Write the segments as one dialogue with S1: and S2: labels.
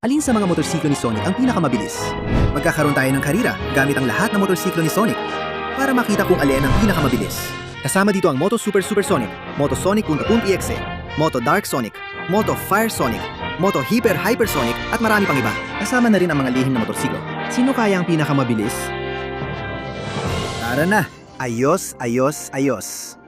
S1: Alin sa mga motorsiklo ni Sonic ang pinakamabilis? Magkakaroon tayo ng karira gamit ang lahat ng motorsiklo ni Sonic para makita kung alin ang pinakamabilis. Kasama dito ang Moto Super Super Sonic, Moto Sonic Punta.exe, Moto Dark Sonic, Moto Fire Sonic, Moto Hyper Hyper Sonic at marami pang iba. Kasama na rin ang mga lihim na motorsiklo. Sino kaya ang pinakamabilis? Tara na! Ayos, ayos, ayos!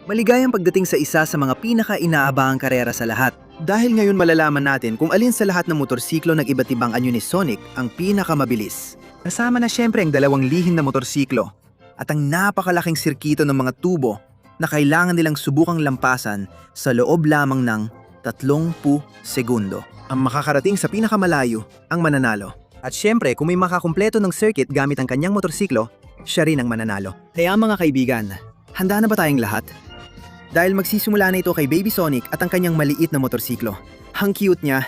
S1: Maligayang pagdating sa isa sa mga pinaka-inaabangang karera sa lahat. Dahil ngayon malalaman natin kung alin sa lahat ng motorsiklo ng iba't ibang anyo ni Sonic ang pinakamabilis. Kasama na syempre ang dalawang lihim na motorsiklo at ang napakalaking sirkito ng mga tubo na kailangan nilang subukang lampasan sa loob lamang ng 30 segundo. Ang makakarating sa pinakamalayo ang mananalo. At syempre kung may makakumpleto ng circuit gamit ang kanyang motorsiklo, siya rin ang mananalo. Kaya mga kaibigan, handa na ba tayong lahat? Dahil magsisimula na ito kay Baby Sonic at ang kanyang maliit na motorsiklo. Ang cute niya.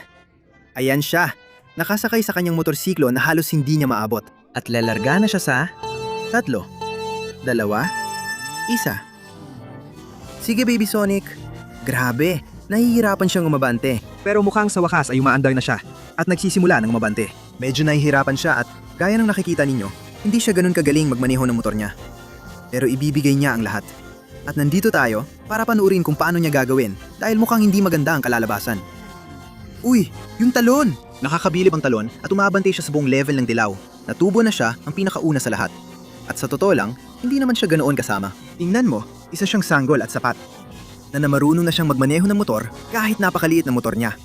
S1: Ayan siya. Nakasakay sa kanyang motorsiklo na halos hindi niya maabot. At lalarga na siya sa 3, 2, 1. Sige Baby Sonic. Grabe, nahihirapan siyang umabante. Pero mukhang sa wakas ay umaandar na siya at nagsisimula ng umabante. Medyo nahihirapan siya at gaya ng nakikita ninyo, hindi siya ganun kagaling magmaneho ng motor niya. Pero ibibigay niya ang lahat. At nandito tayo para panuurin kung paano niya gagawin dahil mukhang hindi maganda ang kalalabasan. Uy, yung talon! Nakakabilib ang talon at umabante siya sa buong level ng dilaw. Natubo na siya ang pinakauna sa lahat. At sa totoo lang, hindi naman siya ganoon kasama. Tingnan mo, isa siyang sanggol at sapat. Na marunong na siyang magmaneho ng motor kahit napakaliit na motor niya.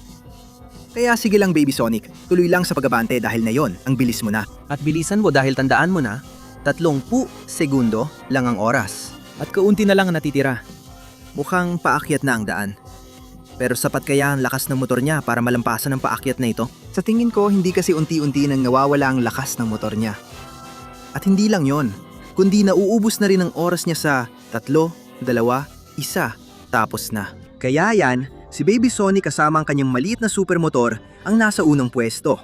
S1: Kaya sige lang Baby Sonic, tuloy lang sa pag-abante dahil na yon ang bilis mo na. At bilisan mo dahil tandaan mo na, 30 segundo lang ang oras. At kaunti na lang ang natitira. Mukhang paakyat na ang daan. Pero sapat kaya ang lakas ng motor niya para malampasan ang paakyat na ito? Sa tingin ko, hindi kasi unti-unti nang nawawala ang lakas ng motor niya. At hindi lang yon, kundi nauubos na rin ang oras niya sa 3, 2, 1, tapos na. Kaya yan, si Baby Sonic kasama ang kanyang maliit na supermotor ang nasa unang pwesto.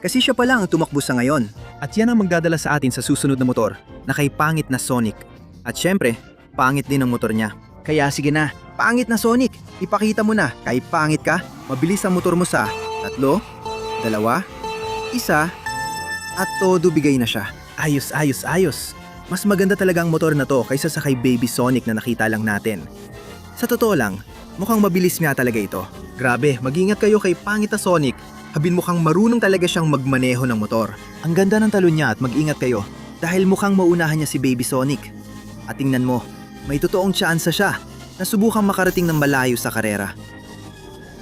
S1: Kasi siya pa lang ang tumakbo sa ngayon. At yan ang magdadala sa atin sa susunod na motor na kay pangit na Sonic. At syempre, pangit din ang motor niya. Kaya sige na, pangit na Sonic, ipakita mo na, kahit pangit ka, mabilis ang motor mo sa 3, 2, 1, at todo bigay na siya. Ayos, ayos, ayos. Mas maganda talaga ang motor na to kaysa sa kay Baby Sonic na nakita lang natin. Sa totoo lang, mukhang mabilis nga talaga ito. Grabe, mag-ingat kayo kay pangit na Sonic. Habin mukhang marunong talaga siyang magmaneho ng motor. Ang ganda ng talon niya at mag-ingat kayo dahil mukhang maunahan niya si Baby Sonic. At tingnan mo, may totoong tsansa siya na subukang makarating ng malayo sa karera.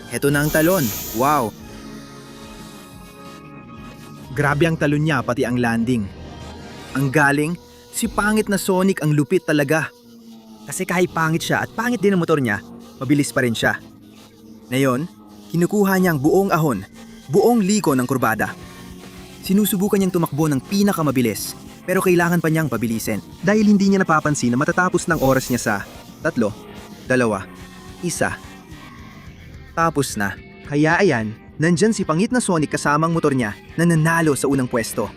S1: Heto na ang talon. Wow! Grabe ang talon niya pati ang landing. Ang galing, si pangit na Sonic ang lupit talaga. Kasi kahit pangit siya at pangit din ang motor niya, mabilis pa rin siya. Ngayon, kinukuha niya ang buong ahon, buong liko ng kurbada. Sinusubukan niyang tumakbo ng pinakamabilis. Pero kailangan pa niyang pabilisin dahil hindi niya napapansin na matatapos ng oras niya sa 3, 2, 1. Tapos na. Kaya ayan, nandyan si pangit na Sonic kasamang motor niya na nanalo sa unang pwesto.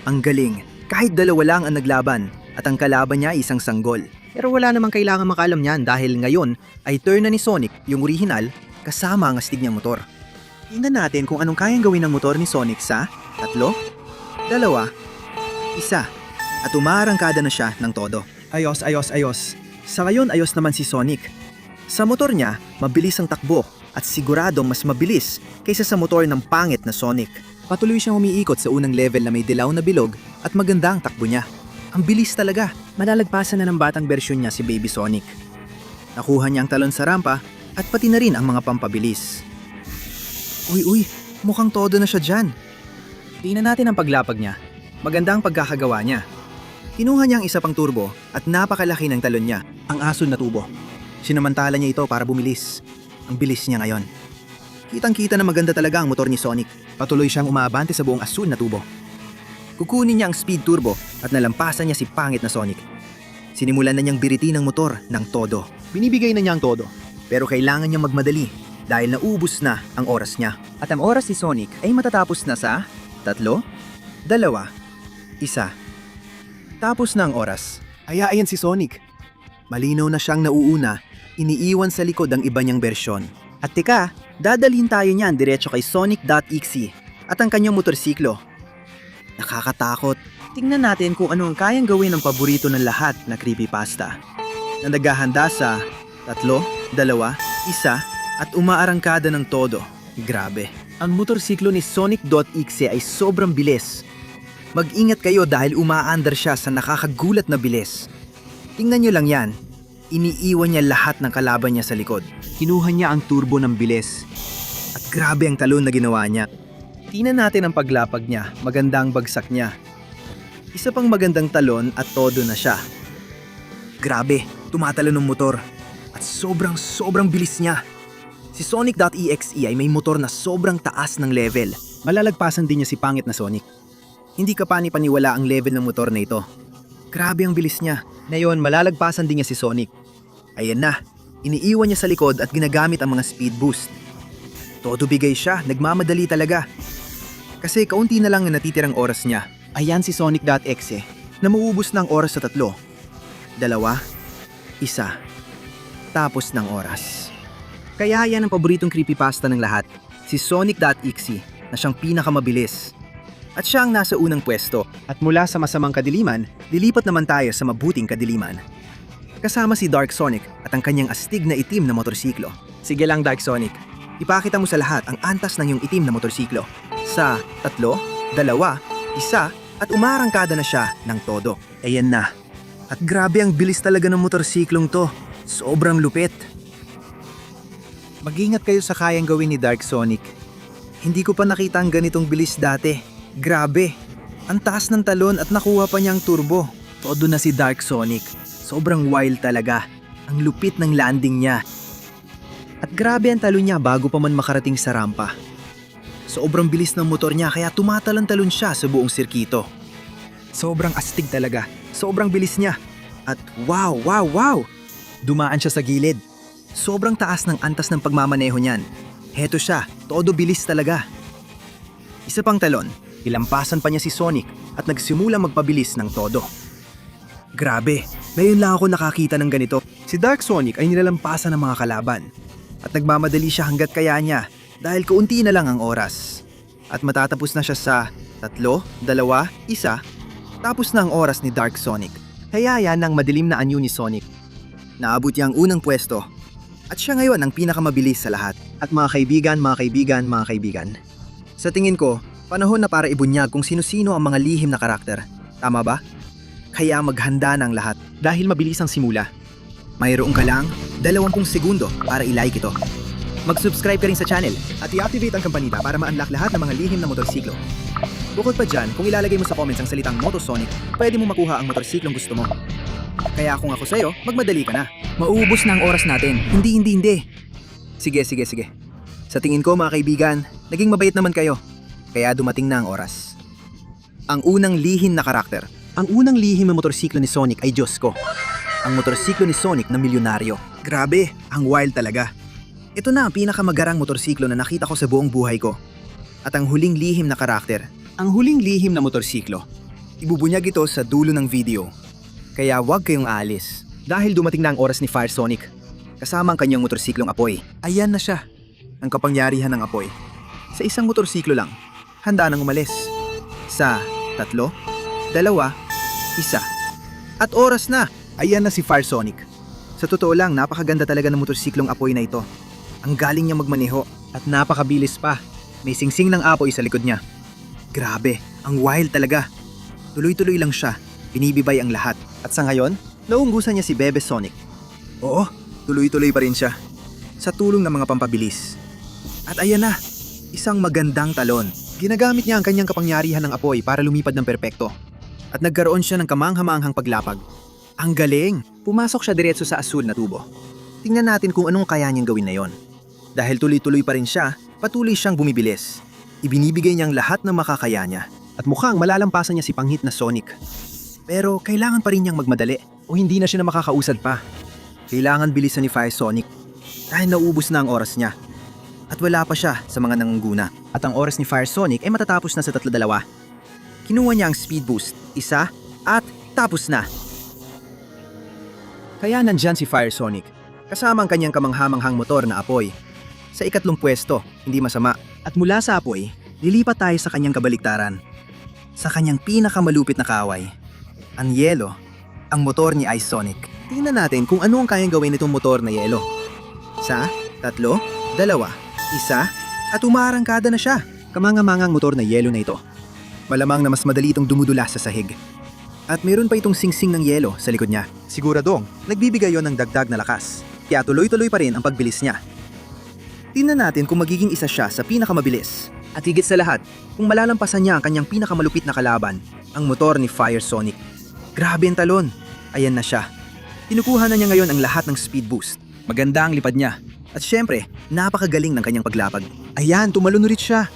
S1: Ang galing, kahit dalawa lang ang naglaban at ang kalaban niya isang sanggol. Pero wala namang kailangan makaalam niyan dahil ngayon ay turn na ni Sonic, yung orihinal, kasama ang astig niyang motor. Tingnan natin kung anong kayang gawin ng motor ni Sonic sa 3, 2, 1. At umaarangkada na siya ng todo. Ayos, ayos, ayos. Sa ngayon ayos naman si Sonic. Sa motor niya, mabilis ang takbo at siguradong mas mabilis kaysa sa motor ng pangit na Sonic. Patuloy siyang umiikot sa unang level na may dilaw na bilog at maganda ang takbo niya. Ang bilis talaga. Malalagpasan na ng batang bersyon niya si Baby Sonic. Nakuha niya ang talon sa rampa at pati na rin ang mga pampabilis. Uy, mukhang todo na siya dyan. Tingnan natin ang paglapag niya. Maganda ang pagkakagawa niya. Kinuha niya ang isa pang turbo at napakalaki ng talon niya, ang asul na tubo. Sinamantala niya ito para bumilis. Ang bilis niya ngayon. Kitang-kita na maganda talaga ang motor ni Sonic. Patuloy siyang umaabante sa buong asul na tubo. Kukunin niya ang speed turbo at nalampasan niya si pangit na Sonic. Sinimulan na niyang biritin ang motor ng todo. Binibigay na niya ang todo. Pero kailangan niyang magmadali dahil naubos na ang oras niya. At ang oras ni Sonic ay matatapos na sa 3, 2, 1. Tapos na ang oras. Kaya ayan si Sonic. Malinaw na siyang nauuna, iniiwan sa likod ang iba niyang bersyon. At teka, dadalhin tayo niyan diretso kay Sonic.exe at ang kanyang motorsiklo. Nakakatakot. Tingnan natin kung ano ang kayang gawin ng paborito ng lahat na creepypasta. Na naghahanda sa 3, 2, 1 at umaarangkada ng todo. Grabe. Ang motorsiklo ni Sonic.exe ay sobrang bilis. Mag-ingat kayo dahil umaandar siya sa nakakagulat na bilis. Tingnan nyo lang yan. Iniiwan niya lahat ng kalaban niya sa likod. Kinuha niya ang turbo ng bilis. At grabe ang talon na ginawa niya. Tingnan natin ang paglapag niya. Maganda ang bagsak niya. Isa pang magandang talon at todo na siya. Grabe, tumatalon ng motor. At sobrang bilis niya. Si Sonic.exe ay may motor na sobrang taas ng level. Malalagpasan din niya si pangit na Sonic. Hindi ka pani-paniwala ang level ng motor na ito. Grabe ang bilis niya. Ngayon, malalagpasan din niya si Sonic. Ayan na, iniiwan niya sa likod at ginagamit ang mga speed boost. Todo bigay siya, nagmamadali talaga. Kasi kaunti na lang ang natitirang oras niya. Ayan si Sonic.exe na mauubos ng oras sa 3, 2, 1, tapos ng oras. Kaya yan ang paboritong creepypasta ng lahat, si Sonic.exe na siyang pinakamabilis. At siya ang nasa unang pwesto. At mula sa masamang kadiliman, lilipat naman tayo sa mabuting kadiliman. Kasama si Dark Sonic at ang kanyang astig na itim na motorsiklo. Sige lang Dark Sonic, ipakita mo sa lahat ang antas ng iyong itim na motorsiklo. Sa 3, 2, 1 at umarangkada na siya ng todo. Ayan na. At grabe ang bilis talaga ng motorsiklong to. Sobrang lupit. Mag-ingat kayo sa kayang gawin ni Dark Sonic. Hindi ko pa nakita ang ganitong bilis dati. Grabe. Ang taas ng talon at nakuha pa niyang turbo. Todo na si Dark Sonic. Sobrang wild talaga. Ang lupit ng landing niya. At grabe ang talon niya bago pa man makarating sa rampa. Sobrang bilis ng motor niya kaya tumatalon-talon siya sa buong sirkito. Sobrang astig talaga. Sobrang bilis niya. At wow! Dumaan siya sa gilid. Sobrang taas ng antas ng pagmamaneho niyan. Heto siya, todo bilis talaga. Isa pang talon, ilampasan pa niya si Sonic at nagsimula magpabilis ng todo. Grabe, ngayon lang ako nakakita ng ganito. Si Dark Sonic ay nilalampasan ng mga kalaban. At nagmamadali siya hanggat kaya niya dahil kaunti na lang ang oras. At matatapos na siya sa 3, 2, 1, tapos na ang oras ni Dark Sonic. Kaya yan ang madilim na anyo ni Sonic. Naabot niya ang unang pwesto. At siya ngayon ang pinakamabilis sa lahat. At mga kaibigan. Sa tingin ko, panahon na para ibunyag kung sino-sino ang mga lihim na karakter. Tama ba? Kaya maghanda na ang lahat dahil mabilis ang simula. Mayroon ka lang 20 segundo para i-like ito. Mag-subscribe ka rin sa channel at i-activate ang kampanita para ma-unlock lahat ng mga lihim na motorsiklo. Bukod pa dyan, kung ilalagay mo sa comments ang salitang Motosonic, pwede mo makuha ang motorsiklong gusto mo. Kaya kung ako sa'yo, magmadali ka na. Mauubos na ang oras natin. Hindi. Sige. Sa tingin ko mga kaibigan, naging mabait naman kayo. Kaya dumating na ang oras. Ang unang lihim na karakter. Ang unang lihim na motorsiklo ni Sonic ay Diyos ko. Ang motorsiklo ni Sonic na milyonaryo. Grabe, ang wild talaga. Ito na ang pinakamagarang motorsiklo na nakita ko sa buong buhay ko. At ang huling lihim na karakter. Ang huling lihim na motorsiklo. Ibubunyag ito sa dulo ng video. Kaya huwag kayong aalis. Dahil dumating na ang oras ni Fire Sonic. Kasama ang kanyang motorsiklong apoy. Ayan na siya. Ang kapangyarihan ng apoy. Sa isang motorsiklo lang, handa nang umalis. Sa 3, 2, 1. At oras na. Ayan na si Fire Sonic. Sa totoo lang, napakaganda talaga ng motorsiklong apoy na ito. Ang galing niya magmaneho at napakabilis pa. May singsing ng apoy sa likod niya. Grabe, ang wild talaga. Tuloy-tuloy lang siya. Binibibay ang lahat. At sa ngayon, naunggusan niya si Bebe Sonic. Oo, tuloy-tuloy pa rin siya. Sa tulong ng mga pampabilis. At ayan na, isang magandang talon. Ginagamit niya ang kanyang kapangyarihan ng apoy para lumipad ng perpekto. At nagkaroon siya ng kamanghamanghang paglapag. Ang galing! Pumasok siya diretso sa asul na tubo. Tingnan natin kung anong kaya niyang gawin na yon. Dahil tuloy-tuloy pa rin siya, patuloy siyang bumibilis. Ibinibigay niyang lahat ng makakaya niya. At mukhang malalampasan niya si panghit na Sonic. Pero kailangan pa rin niyang magmadali o hindi na siya na makakausad pa. Kailangan bilisan ni Fire Sonic dahil naubos na ang oras niya. At wala pa siya sa mga nangunguna. At ang oras ni Fire Sonic ay matatapos na sa 3, 2. Kinuha niya ang speed boost, 1 at tapos na. Kaya nandyan si Fire Sonic, kasama ang kanyang kamanghamanghang motor na apoy. Sa ikatlong pwesto, hindi masama. At mula sa apoy, lilipat tayo sa kanyang kabaliktaran. Sa kanyang pinakamalupit na kaaway. Ang yelo, ang motor ni Ice Sonic. Tingnan natin kung ano ang kayang gawin nitong motor na yelo. 1, 2, 1, at umaarangkada na siya. Kamanga-mangang motor na yelo na ito. Malamang na mas madali itong dumudula sa sahig. At meron pa itong singsing ng yelo sa likod niya. Siguradong, nagbibigay yon ng dagdag na lakas. Kaya tuloy-tuloy pa rin ang pagbilis niya. Tingnan natin kung magiging isa siya sa pinakamabilis. At higit sa lahat, kung malalampasan niya ang kanyang pinakamalupit na kalaban, ang motor ni Fire Sonic. Grabe ang talon. Ayan na siya. Kinukuha na niya ngayon ang lahat ng speed boost. Maganda ang lipad niya. At syempre, napakagaling ng kanyang paglapag. Ayan, tumalon ulit siya.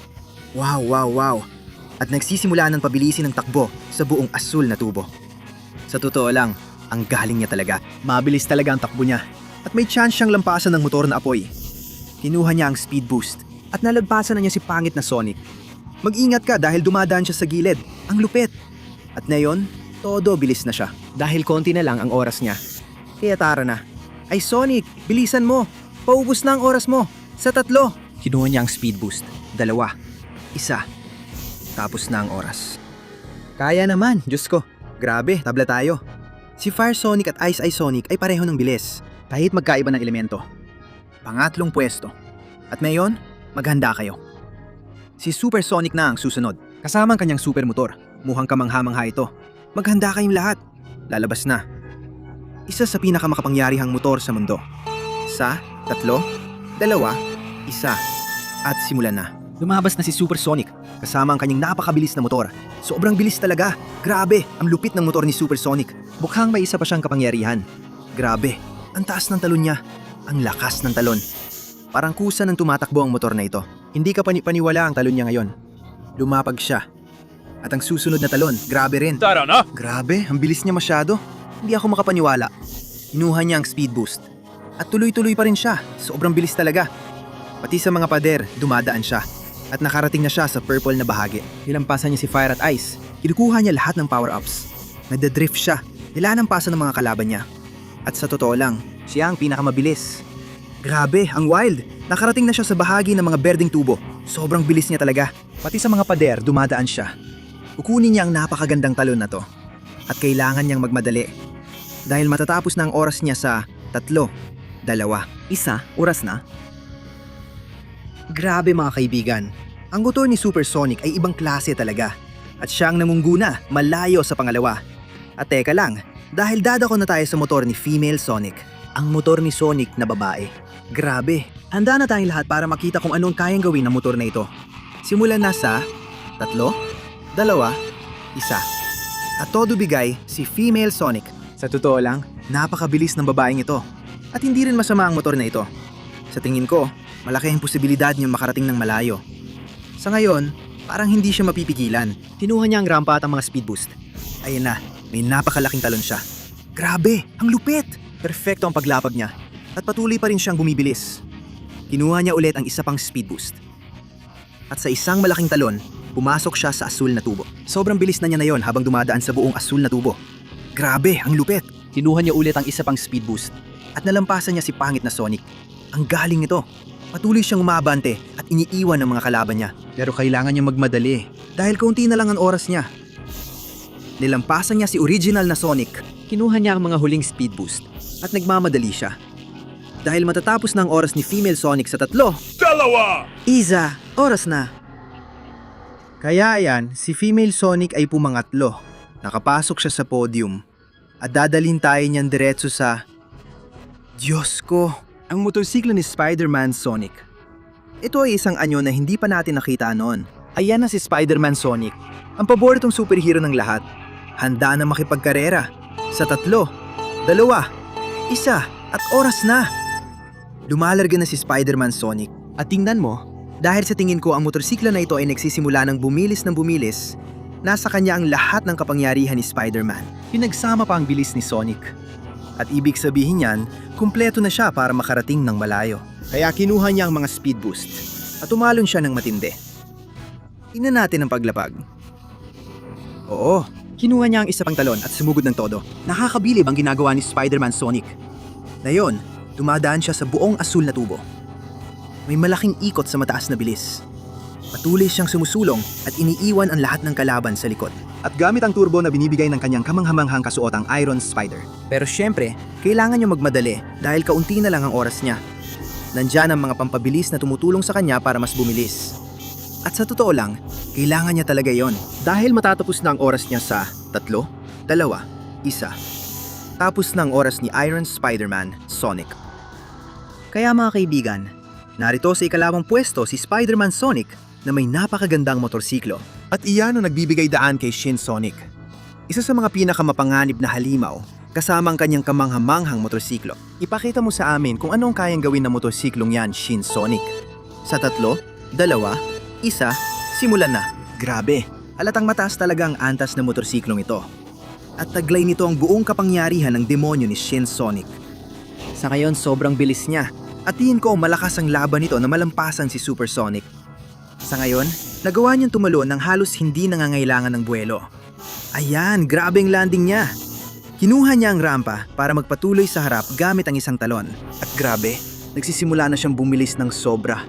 S1: Wow. At nagsisimula ng pabilisin ng takbo sa buong asul na tubo. Sa totoo lang, ang galing niya talaga. Mabilis talaga ang takbo niya. At may chance siyang lampasan ng motor na apoy. Kinuha niya ang speed boost at nalagpasan na niya si pangit na Sonic. Mag-ingat ka dahil dumadaan siya sa gilid. Ang lupit. At ngayon, todo bilis na siya. Dahil konti na lang ang oras niya. Kaya tara na. Ay Sonic, bilisan mo. Paubos na ang oras mo. Sa 3. Kinuha niya ang speed boost. 2. 1. Tapos na ang oras. Kaya naman, Diyos ko. Grabe, tabla tayo. Si Fire Sonic at Ice Sonic ay pareho ng bilis, kahit magkaiba ng elemento. Pangatlong pwesto. At ngayon, maghanda kayo. Si Super Sonic na ang susunod. Kasama ang kanyang super motor. Mukhang kamangha-mangha ito. Maghanda kayong lahat. Lalabas na. Isa sa pinakamakapangyarihang motor sa mundo. 1, 2, 1. At simulan na. Lumabas na si Super Sonic. Kasama ang kanyang napakabilis na motor. Sobrang bilis talaga. Grabe, ang lupit ng motor ni Super Sonic. Mukhang may isa pa siyang kapangyarihan. Grabe, ang taas ng talon niya. Ang lakas ng talon. Parang kusa ng tumatakbo ang motor na ito. Hindi ka paniwala ang talon niya ngayon. Lumapag siya. At ang susunod na talon, grabe rin.
S2: Tara na!
S1: Grabe, ang bilis niya masyado. Hindi ako makapaniwala. Kinuha niya ang speed boost. At tuloy-tuloy pa rin siya. Sobrang bilis talaga. Pati sa mga pader, dumadaan siya. At nakarating na siya sa purple na bahagi. Nilampasan niya si Fire at Ice. Kinukuha niya lahat ng power-ups. Nagdadrift siya. Nilalampasan ng mga kalaban niya. At sa totoo lang, siya ang pinakamabilis. Grabe, ang wild. Nakarating na siya sa bahagi ng mga berdeng tubo. Sobrang bilis niya talaga. Pati sa mga pader, dumadaan siya. Kukunin niya ang napakagandang talon na to. At kailangan niyang magmadali. Dahil matatapos na ang oras niya sa 3, 2, 1. Oras na. Grabe mga kaibigan. Ang motor ni Super Sonic ay ibang klase talaga. At siyang namungguna malayo sa pangalawa. At teka lang, dahil dadako na tayo sa motor ni Female Sonic. Ang motor ni Sonic na babae. Grabe, handa na tayong lahat para makita kung anong kayang gawin ng motor na ito. Simulan na sa 3, 2, 1. At todo bigay si Female Sonic. Sa totoo lang, napakabilis ng babaeng ito. At hindi rin masama ang motor na ito. Sa tingin ko, malaki ang posibilidad niyang makarating ng malayo. Sa ngayon, parang hindi siya mapipigilan. Kinuha niya ang rampa at ang mga speed boost. Ayun na, may napakalaking talon siya. Grabe, ang lupit! Perfecto ang paglapag niya. At patuloy pa rin siyang bumibilis. Kinuha niya ulit ang isa pang speed boost. At sa isang malaking talon, pumasok siya sa asul na tubo. Sobrang bilis na niya na yon habang dumadaan sa buong asul na tubo. Grabe, ang lupit! Kinuha niya ulit ang isa pang speed boost. At nalampasan niya si pangit na Sonic. Ang galing nito. Patuloy siyang umabante at iniiwan ng mga kalaban niya. Pero kailangan niya magmadali dahil kaunti na lang ang oras niya. Nilampasan niya si original na Sonic. Kinuha niya ang mga huling speed boost at nagmamadali siya. Dahil matatapos na ang oras ni Female Sonic sa 3, 2, 1, oras na. Kaya ayan, si Female Sonic ay pumangatlo. Nakapasok siya sa podium. At dadalhin tayo niyan diretso sa... Diyos ko! Ang motorsiklo ni Spider-Man Sonic. Ito ay isang anyo na hindi pa natin nakita noon. Ayan na si Spider-Man Sonic. Ang paboritong superhero ng lahat. Handa na makipagkarera. Sa 3, 2, 1, at oras na. Lumalarga na si Spider-Man Sonic. At tingnan mo, dahil sa tingin ko ang motorsiklo na ito ay nagsisimula ng bumilis, nasa kanya ang lahat ng kapangyarihan ni Spider-Man. Pinagsama pa ang bilis ni Sonic. At ibig sabihin niyan, kumpleto na siya para makarating ng malayo. Kaya kinuha niya ang mga speed boost at tumalon siya ng matindi. Tingnan natin ang paglapag. Oo, kinuha niya ang isa pang talon at sumugod ng todo. Nakakabilib ang ginagawa ni Spider-Man Sonic. Ngayon, dumadaan siya sa buong asul na tubo. May malaking ikot sa mataas na bilis. Patuloy siyang sumusulong at iniiwan ang lahat ng kalaban sa likod. At gamit ang turbo na binibigay ng kanyang kamanghamanghang kasuotang Iron Spider. Pero syempre, kailangan niya magmadali dahil kaunti na lang ang oras niya. Nandyan ang mga pampabilis na tumutulong sa kanya para mas bumilis. At sa totoo lang, kailangan niya talaga yon dahil matatapos na ang oras niya sa 3, 2, 1. Tapos na ang oras ni Iron Spider-Man, Sonic. Kaya mga kaibigan, narito sa ikalawang pwesto si Spider-Man Sonic na may napakagandang motorsiklo. At iyan ang nagbibigay daan kay Shin Sonic. Isa sa mga pinakamapanganib na halimaw kasama ang kanyang kamanghamanghang motorsiklo. Ipakita mo sa amin kung anong kayang gawin ng motorsiklong yan, Shin Sonic. Sa 3, 2, 1, simulan na. Grabe, halatang mataas talaga ang antas ng motorsiklong ito. At taglay nito ang buong kapangyarihan ng demonyo ni Shin Sonic. Sa ngayon, sobrang bilis niya. At tingin ko malakas ang laban nito na malampasan si Super Sonic. Sa ngayon, nagawa niyang tumalon ng halos hindi nangangailangan ng buwelo. Ayan, grabe ang landing niya. Kinuha niya ang rampa para magpatuloy sa harap gamit ang isang talon. At grabe, nagsisimula na siyang bumilis ng sobra.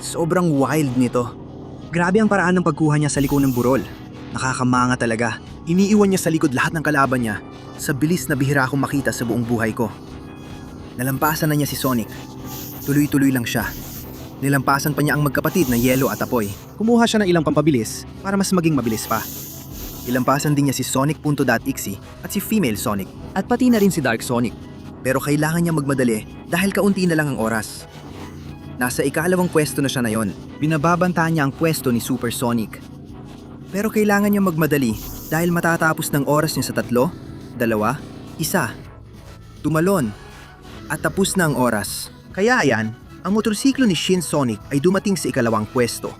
S1: Sobrang wild nito. Grabe ang paraan ng pagkuha niya sa liko ng burol. Nakakamanga talaga. Iniiwan niya sa likod lahat ng kalaban niya sa bilis na bihira akong makita sa buong buhay ko. Nalampasan na niya si Sonic. Tuloy-tuloy lang siya. Nilampasan pa niya ang magkapatid na Yellow at Apoy. Kumuha siya ng ilang pampabilis para mas maging mabilis pa. Nilampasan din niya si Sonic.exe at si Female Sonic. At pati na rin si Dark Sonic. Pero kailangan niya magmadali dahil kaunti na lang ang oras. Nasa ikalawang pwesto na siya ngayon. Binababantayan niya ang pwesto ni Super Sonic. Pero kailangan niya magmadali dahil matatapos ng oras niya sa 3, 2, 1. Tumalon. At tapos na ang oras. Kaya ayan, ang motorsiklo ni Shin Sonic ay dumating sa ikalawang pwesto.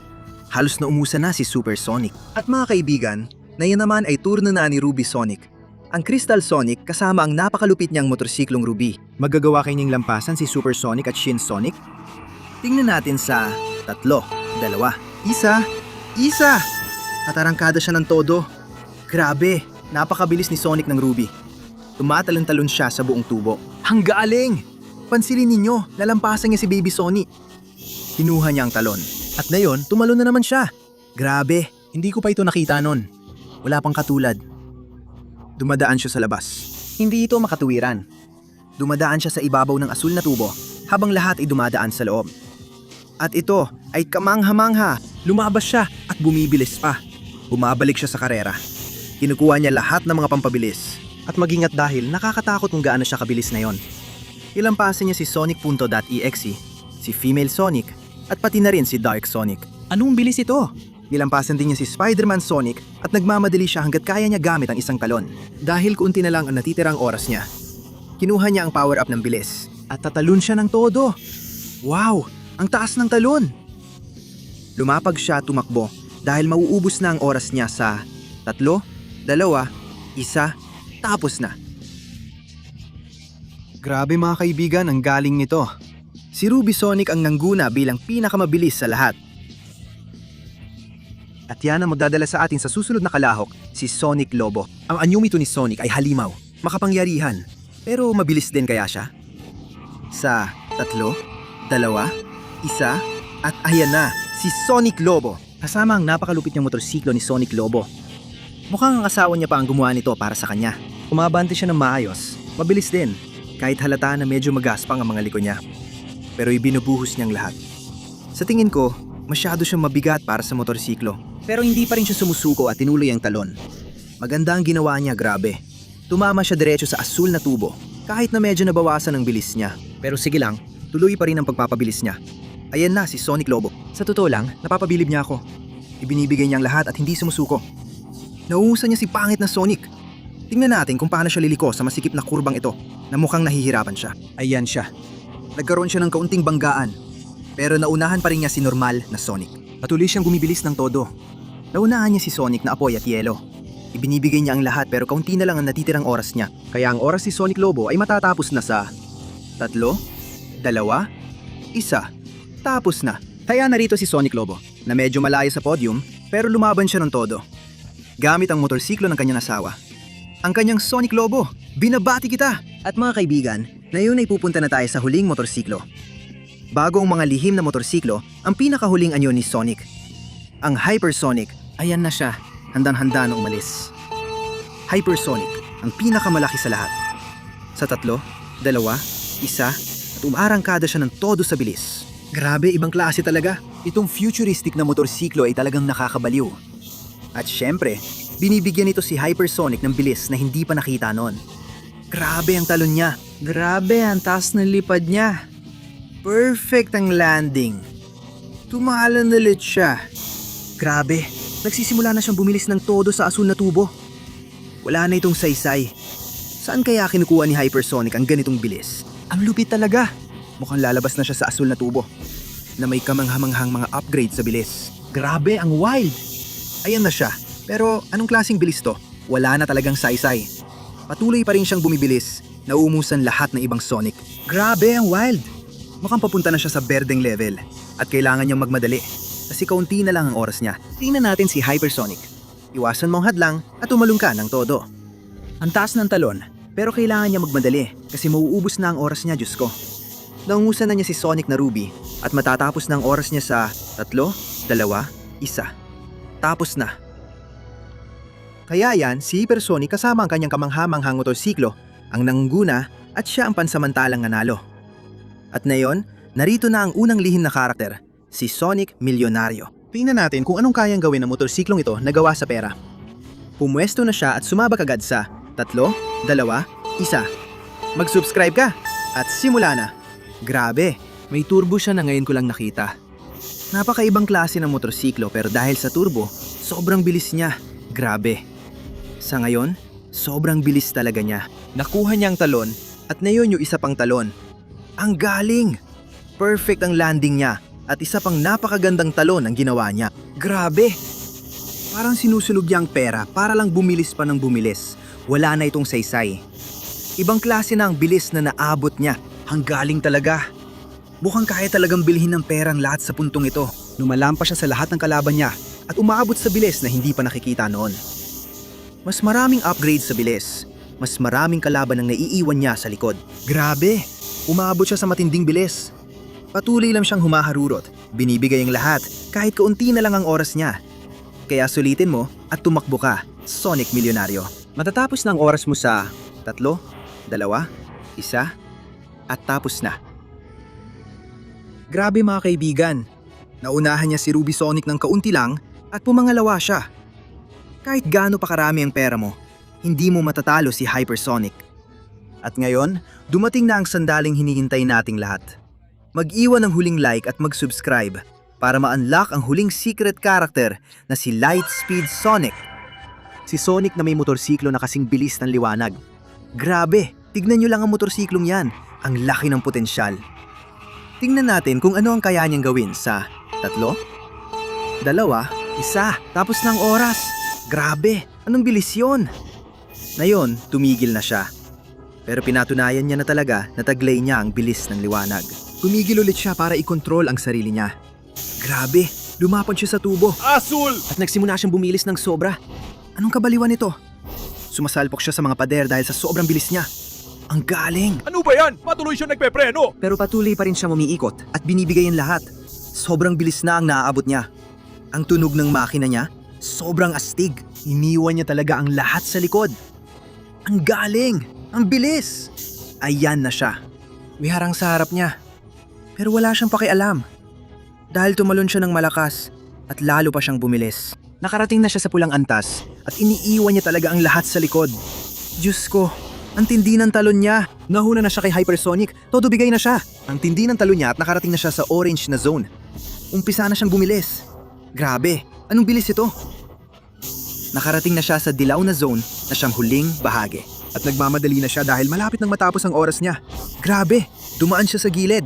S1: Halos na umusa na si Super Sonic. At mga kaibigan, ngayon naman ay turno na ni Ruby Sonic. Ang Crystal Sonic kasama ang napakalupit niyang motorsiklong Ruby. Magagawa kayo niyang lampasan si Super Sonic at Shin Sonic? Tingnan natin sa 3, 2, 1. Natarangkada siya ng todo. Grabe, napakabilis ni Sonic ng Ruby. Tumatalon-talon siya sa buong tubo. Ang galing! Pansinin ninyo, nalampasan niya si Baby Sonic. Kinuha niya ang talon. At ngayon, tumalon na naman siya. Grabe, hindi ko pa ito nakita nun. Wala pang katulad. Dumadaan siya sa labas. Hindi ito makatuwiran. Dumadaan siya sa ibabaw ng asul na tubo habang lahat ay dumadaan sa loob. At ito ay kamangha-mangha. Lumabas siya at bumibilis pa. Bumabalik siya sa karera. Kinukuha niya lahat ng mga pampabilis. At mag-ingat dahil nakakatakot kung gaano siya kabilis na yon. Ilampasan niya si Sonic.exe, si Female Sonic, at pati na rin si Dark Sonic. Anong bilis ito? Nilampasan din niya si Spider-Man Sonic at nagmamadali siya hanggat kaya niya gamit ang isang talon. Dahil kaunti na lang ang natitirang oras niya. Kinuha niya ang power-up ng bilis at tatalon siya ng todo. Wow! Ang taas ng talon! Lumapag siya at tumakbo dahil mauubos na ang oras niya sa 3, 2, 1, tapos na. Grabe mga kaibigan, ang galing nito. Si Ruby Sonic ang nangguna bilang pinakamabilis sa lahat. At yan ang magdadala sa atin sa susunod na kalahok, si Sonic Lobo. Ang anyumito ni Sonic ay halimaw, makapangyarihan, pero mabilis din kaya siya? Sa 3, 2, 1, at ayan na, si Sonic Lobo. Kasama ang napakalupit niyang motorsiklo ni Sonic Lobo. Mukhang ang asawa niya pa ang gumawa nito para sa kanya. Umabante siya ng maayos, mabilis din. Kahit halata na medyo magaspang ang mga liko niya. Pero ibinubuhos niyang lahat. Sa tingin ko, masyado siyang mabigat para sa motorsiklo. Pero hindi pa rin siya sumusuko at tinuloy ang talon. Maganda ang ginawa niya, grabe. Tumama siya diretso sa asul na tubo, kahit na medyo nabawasan ang bilis niya. Pero sige lang, tuloy pa rin ang pagpapabilis niya. Ayan na si Sonic Lobo. Sa totoo lang, napapabilib niya ako. Ibinibigay niyang lahat at hindi sumusuko. Nauusan niya si pangit na Sonic. Tingnan natin kung paano siya liliko sa masikip na kurbang ito na mukhang nahihirapan siya. Ayan siya. Nagkaroon siya ng kaunting banggaan. Pero naunahan pa rin niya si normal na Sonic. Patuloy siyang bumibilis ng todo. Naunahan niya si Sonic na Apoy at Yellow. Ibinibigay niya ang lahat pero kaunti na lang ang natitirang oras niya. Kaya ang oras si Sonic Lobo ay matatapos na sa 3, 2, 1, tapos na. Kaya narito si Sonic Lobo na medyo malayo sa podium pero lumaban siya ng todo. Gamit ang motorsiklo ng kanyang asawa. Ang kanyang Sonic Lobo, binabati kita! At mga kaibigan, ngayon ay pupunta na tayo sa huling motorsiklo. Bago ang mga lihim na motorsiklo, ang pinakahuling anyo ni Sonic. Ang Hypersonic, ayan na siya, handang-handa na umalis. Hypersonic, ang pinakamalaki sa lahat. Sa 3, 2, 1, at umarangkada siya ng todo sa bilis. Grabe, ibang klase talaga. Itong futuristic na motorsiklo ay talagang nakakabaliw. At syempre, binibigyan ito si Hypersonic ng bilis na hindi pa nakita noon. Grabe ang talon niya. Grabe ang taas ng lipad niya. Perfect ang landing. Tumalan ulit siya. Grabe, nagsisimula na siyang bumilis ng todo sa asul na tubo. Wala na itong saysay. Saan kaya kinukuha ni Hypersonic ang ganitong bilis? Ang lupit talaga. Mukhang lalabas na siya sa asul na tubo na may kamanghamanghang mga upgrade sa bilis. Grabe, ang wild! Ayan na siya. Pero anong klaseng bilis to? Wala na talagang saysay. Patuloy pa rin siyang bumibilis. Nauumusan lahat ng ibang Sonic. Grabe, ang wild! Mukhang papunta na siya sa berdeng level. At kailangan niyang magmadali. Kasi kaunti na lang ang oras niya. Tingnan natin si Hypersonic. Iwasan mong hadlang at umalong ka ng todo. Ang taas ng talon, pero kailangan niya magmadali kasi mauubos na ang oras niya, Diyos ko. Naungusan na niya si Sonic na Ruby at matatapos na ang oras niya sa 3, 2, 1. Tapos na. Kaya yan, si Hypersonic kasama ang kanyang kamanghamanghang motorsiklo ang nangguna at siya ang pansamantalang nanalo. At ngayon, narito na ang unang lihim na karakter, si Sonic Milyonaryo. Tingnan natin kung anong kayang gawin ng motorsiklong ito na gawa sa pera. Pumwesto na siya at sumabak agad sa 3, 2, 1. Mag-subscribe ka at simula na. Grabe, may turbo siya na ngayon ko lang nakita. Napakaibang klase ng motorsiklo pero dahil sa turbo, sobrang bilis niya. Grabe. Sa ngayon, sobrang bilis talaga niya. Nakuha niya ang talon at ngayon yung isa pang talon. Ang galing! Perfect ang landing niya at isa pang napakagandang talon ang ginawa niya. Grabe! Parang sinusunog niya ang pera para lang bumilis pa ng bumilis. Wala na itong saysay. Ibang klase na ang bilis na naabot niya. Ang galing talaga. Mukhang kaya talagang bilhin ng perang lahat sa puntong ito. Lumalampas siya sa lahat ng kalaban niya at umaabot sa bilis na hindi pa nakikita noon. Mas maraming upgrade sa bilis. Mas maraming kalaban ang naiiwan niya sa likod. Grabe! Umaabot siya sa matinding bilis. Patuloy lang siyang humaharurot. Binibigay ang lahat kahit kaunti na lang ang oras niya. Kaya sulitin mo at tumakbo ka, Sonic Milyonaryo. Matatapos na ang oras mo sa 3, 2, 1. At tapos na. Grabe mga kaibigan. Naunahan niya si Ruby Sonic ng kaunti lang at pumangalawa siya. Kahit gaano pa karami ang pera mo, hindi mo matatalo si Hypersonic. At ngayon, dumating na ang sandaling hinihintay nating lahat. Mag-iwan ng huling like at mag-subscribe para ma-unlock ang huling secret character na si Lightspeed Sonic. Si Sonic na may motorsiklo na kasing bilis ng liwanag. Grabe, tignan nyo lang ang motorsiklong yan. Ang laki ng potensyal. Tingnan natin kung ano ang kaya niyang gawin sa 3, 2, 1. Tapos na ang oras. Grabe, anong bilis yun? Ngayon, tumigil na siya. Pero pinatunayan niya na talaga na taglay niya ang bilis ng liwanag. Tumigil ulit siya para i-control ang sarili niya. Grabe, lumapad siya sa tubo.
S2: Asul!
S1: At nagsimula siyang bumilis ng sobra. Anong kabaliwan nito? Sumasalpok siya sa mga pader dahil sa sobrang bilis niya. Ang galing!
S2: Ano ba yan? Patuloy siya nagpepreno!
S1: Pero patuloy pa rin siya umiikot at binibigay ang lahat. Sobrang bilis na ang naaabot niya. Ang tunog ng makina niya, sobrang astig. Iniwan niya talaga ang lahat sa likod. Ang galing! Ang bilis! Ayan na siya. May harang sa harap niya. Pero wala siyang pakialam. Dahil tumalon siya ng malakas at lalo pa siyang bumilis. Nakarating na siya sa pulang antas at iniiwan niya talaga ang lahat sa likod. Diyos ko! Ang tindi ng talon niya. Nahuna na siya kay Hypersonic. Todo bigay na siya. Ang tindi ng talon niya at nakarating na siya sa orange na zone. Umpisa na siyang bumilis. Grabe, anong bilis ito? Nakarating na siya sa dilaw na zone na siyang huling bahagi. At nagmamadali na siya dahil malapit nang matapos ang oras niya. Grabe, dumaan siya sa gilid.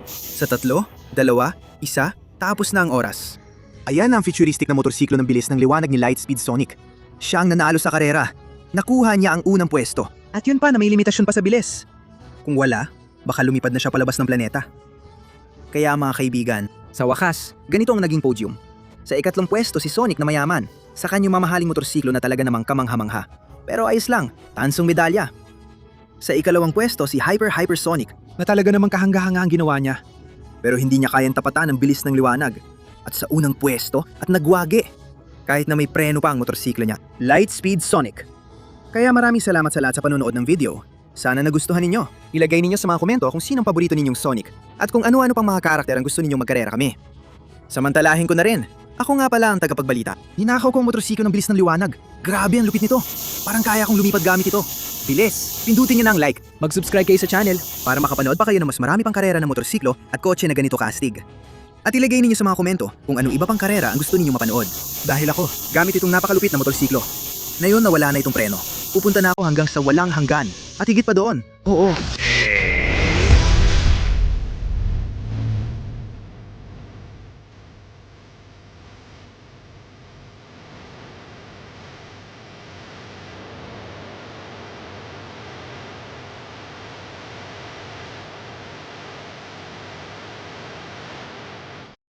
S1: Sa 3, 2, 1, tapos na ang oras. Ayan ang futuristic na motorsiklo ng bilis ng liwanag ni Lightspeed Sonic. Siya ang nanalo sa karera. Nakuha niya ang unang pwesto. At yun pa na may limitasyon pa sa bilis. Kung wala, baka lumipad na siya palabas ng planeta. Kaya mga kaibigan, sa wakas, ganito ang naging podium. Sa 2 pwesto si Sonic na mayaman, sa kanyang mamahaling motorsiklo na talaga namang kamangha-mangha. Pero ayos lang, tansong medalya. Sa 2 pwesto si Hypersonic na talaga namang kahanga-hanga ang ginawa niya. pero hindi niya kayang tapatan ang bilis ng liwanag. At sa unang pwesto at nagwagi. Kahit na may preno pa ang motorsiklo niya. Lightspeed Sonic. Kaya maraming salamat sa lahat sa panonood ng video. Sana nagustuhan ninyo. Ilagay ninyo sa mga komento kung sinong paborito ninyong Sonic at kung ano-ano pang mga karakter ang gusto ninyong magkarera kami. Samantalahin ko na rin. Ako nga pala ang tagapagbalita. Ninakaw ko ang motorsiklo ng bilis ng liwanag. Grabe ang lupit nito. Parang kaya kong lumipad gamit ito. Bilis! Pindutin niyo na ang like. Mag-subscribe kayo sa channel para makapanood pa kayo ng mas marami pang karera ng motorsiklo at kotse na ganito kaastig. At ilagay ninyo sa mga komento kung anong iba pang karera ang gusto ninyong mapanood. Dahil ako, gamit itong napakalupit na motorsiklo. Ngayon nawala na itong preno. Pupunta na ako hanggang sa walang hanggan. At higit pa doon. Oo,